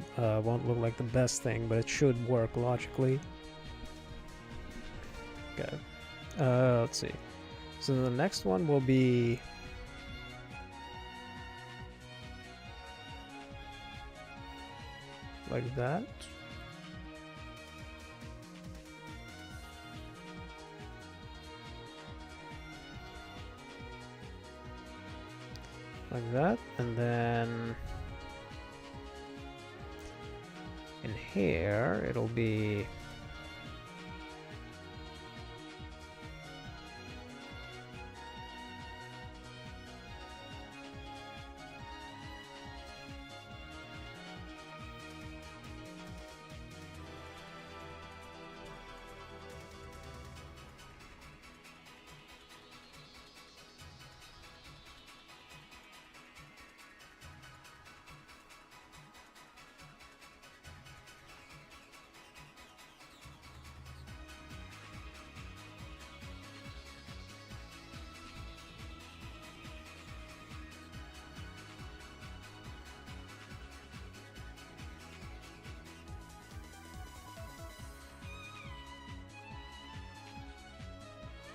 best thing, but it should work logically. Okay. Let's see. So the next one will be like that. Like that, and then in here it'll be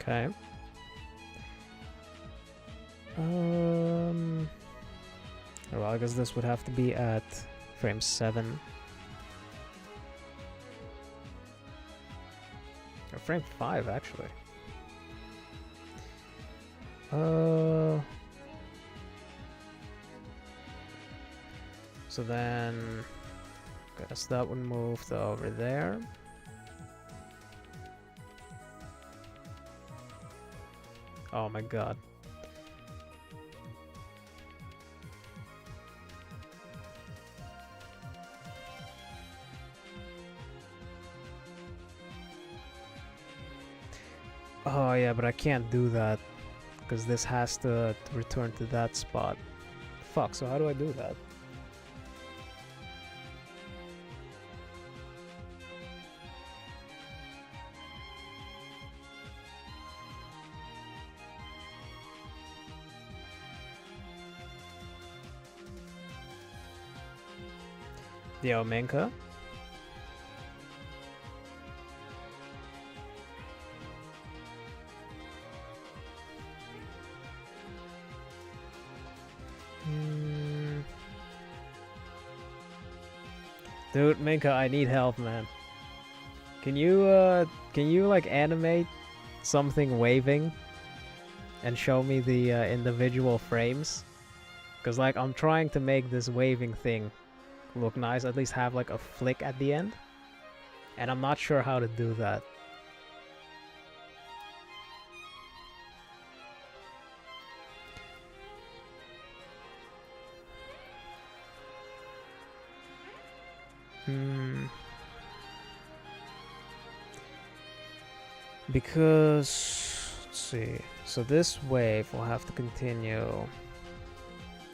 okay. Well, I guess this would have to be at frame 7. Or frame 5, actually. So then, guess that would move to over there. Oh my god. Oh yeah, but I can't do that because this has to return to that spot. Fuck, so how do I do that? Yo, Minka? Dude, Minka, I need help, man. Can you like animate something waving and show me the individual frames? Cause like I'm trying to make this waving thing look nice, at least have like a flick at the end, and I'm not sure how to do that. Because let's see, so this wave will have to continue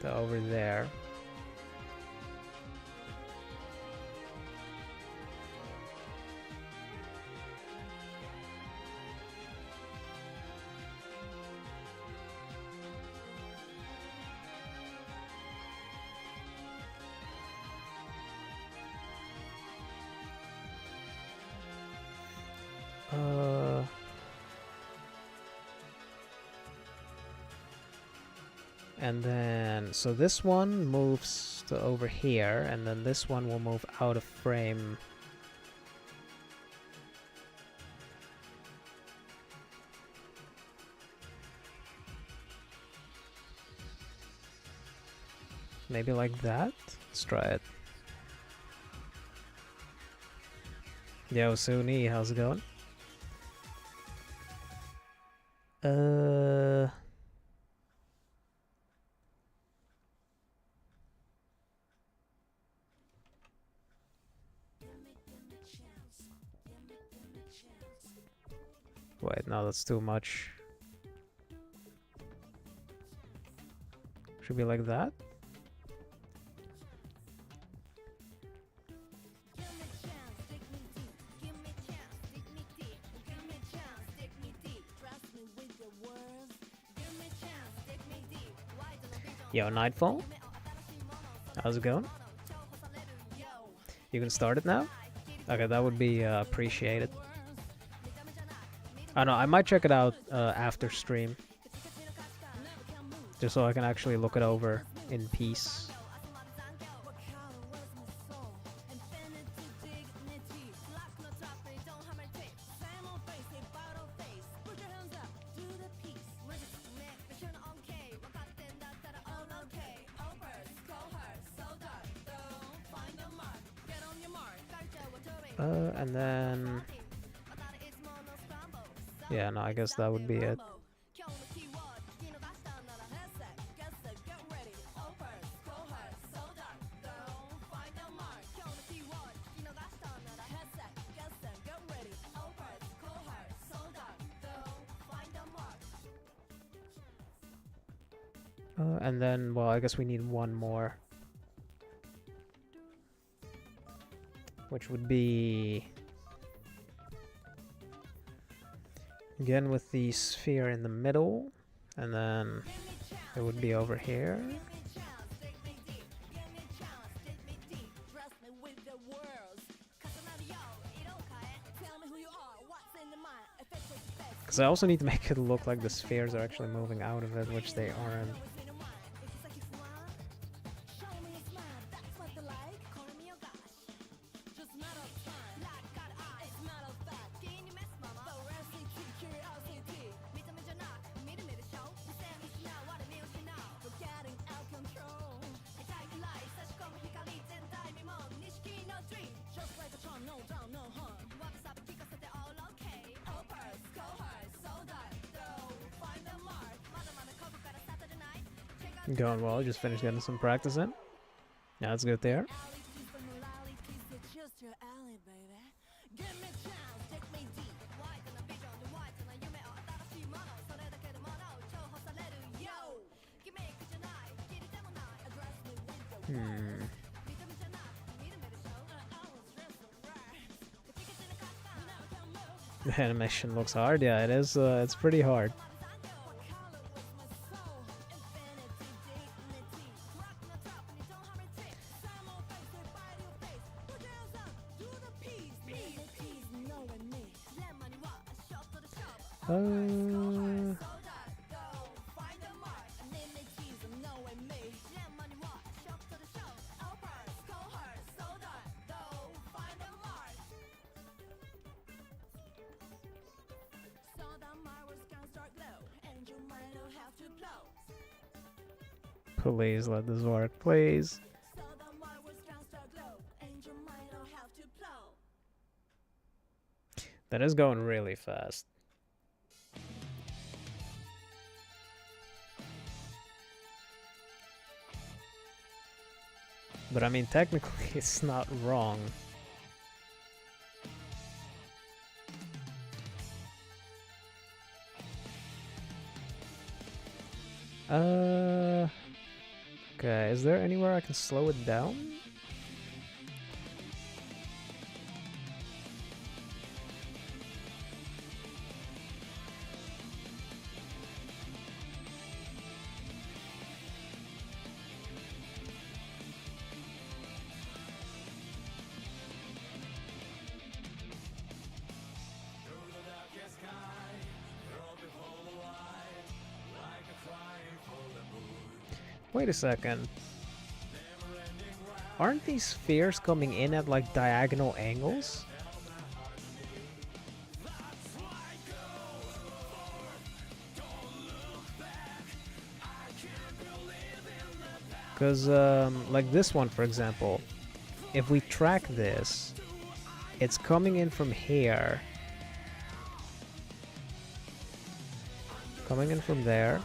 to over there. And then, so this one moves to over here, and then this one will move out of frame. Maybe like that? Let's try it. Yo, Suni, how's it going? Wait, no, that's too much. Should be like that. Yo, Nightfall, how's it going? You can start it now? Okay, that would be appreciated. I don't know, I might check it out after stream. Just so I can actually look it over in peace. And then... yeah, no, I guess that would be it. And then, well, I guess we need one more. Which would be... again with the sphere in the middle. And then it would be over here. Because I also need to make it look like the spheres are actually moving out of it, which they aren't. Going well, just finished getting some practice in. Yeah, that's good there. The animation looks hard. Yeah, it is. It's pretty hard. Please let this work, please. That is going really fast. But I mean, technically, it's not wrong. Okay, is there anywhere I can slow it down? Wait a second. Aren't these spheres coming in at like diagonal angles? Because like this one, for example, if we track this, it's coming in from here, coming in from there,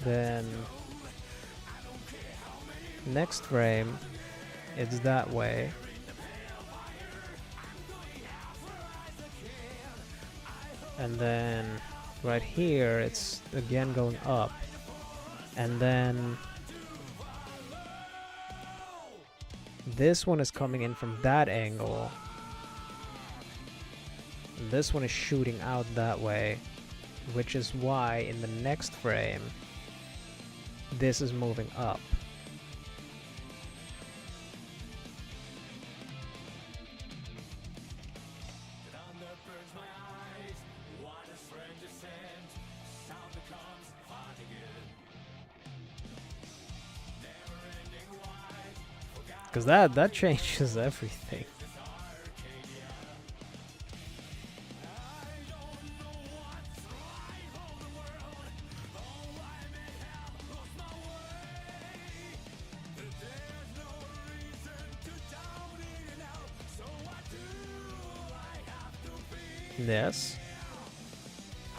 then next frame it's that way, and then right here it's again going up, and then this one is coming in from that angle, and this one is shooting out that way, which is why in the next frame this is moving up. Because that changes everything. Yes.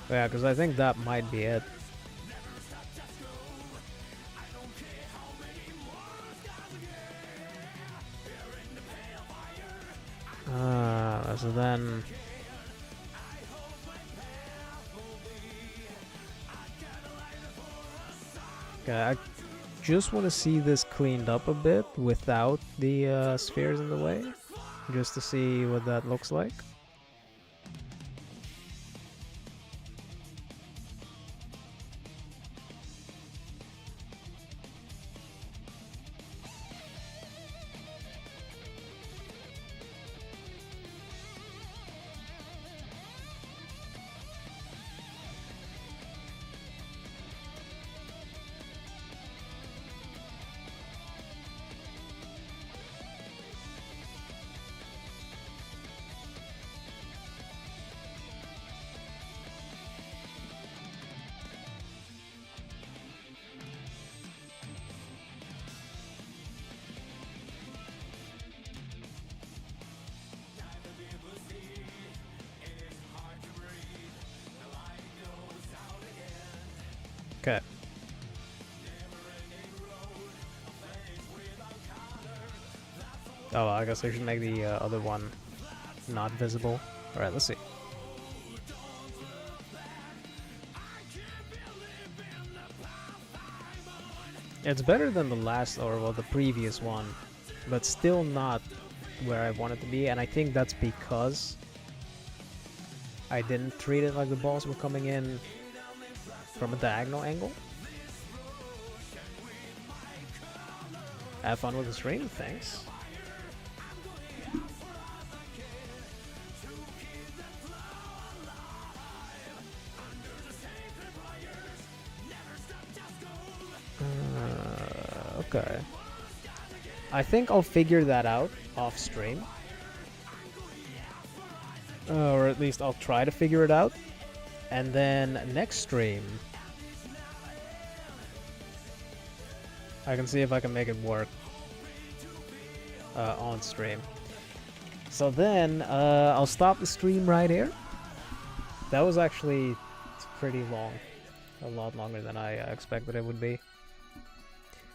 Yeah, because I think that might be it. So then... Okay, I just want to see this cleaned up a bit without the spheres in the way. Just to see what that looks like. Okay. Oh, well, I guess I should make the other one not visible. Alright, let's see. It's better than the last, or well, the previous one, but still not where I want it to be, and I think that's because I didn't treat it like the balls were coming in from a diagonal angle. Have fun with the stream, thanks. Okay. I think I'll figure that out off stream. Or at least I'll try to figure it out. And then next stream, I can see if I can make it work on stream. So then I'll stop the stream right here. That was actually pretty long. A lot longer than I expected it would be.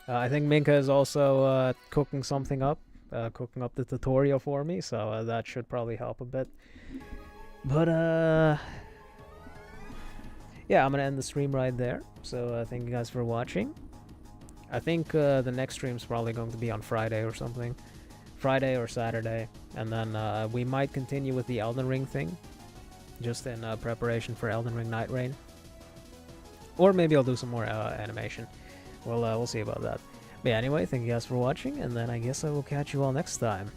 I think Minka is also cooking something up. Cooking up the tutorial for me, so that should probably help a bit. But yeah, I'm gonna end the stream right there. So thank you guys for watching. I think the next stream is probably going to be on Friday or something. Friday or Saturday. And then we might continue with the Elden Ring thing. Just in preparation for Elden Ring Night Rain. Or maybe I'll do some more animation. Well, we'll see about that. But yeah, anyway, thank you guys for watching. And then I guess I will catch you all next time.